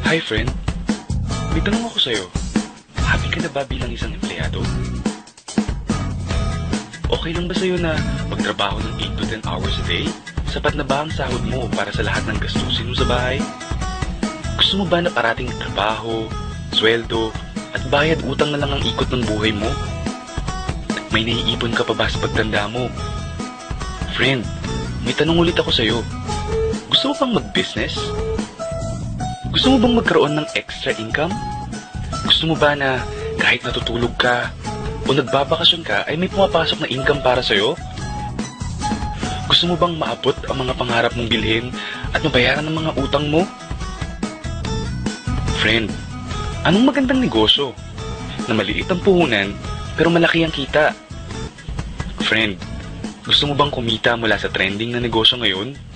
Hi friend, may tanong ako sa'yo. Happy ka na ba bilang isang empleyado? Okay lang ba sa'yo na magtrabaho ng 8 to 10 hours a day? Sapat na ba ang sahod mo para sa lahat ng gastusin mo sa bahay? Gusto mo ba na parating trabaho, sweldo, at bayad utang na lang ang ikot ng buhay mo? May naiipon ka pa ba sa pagtanda mo? Friend, may tanong ulit ako sa'yo. Gusto mo bang mag-business? Gusto mo bang magkaroon ng extra income? Gusto mo ba na kahit natutulog ka o nagbabakasyon ka ay may pumapasok na income para sa'yo? Gusto mo bang maabot ang mga pangarap mong bilhin at mabayaran ng mga utang mo? Friend, anong magandang negosyo na maliit ang puhunan pero malaki ang kita? Friend, gusto mo bang kumita mula sa trending na negosyo ngayon?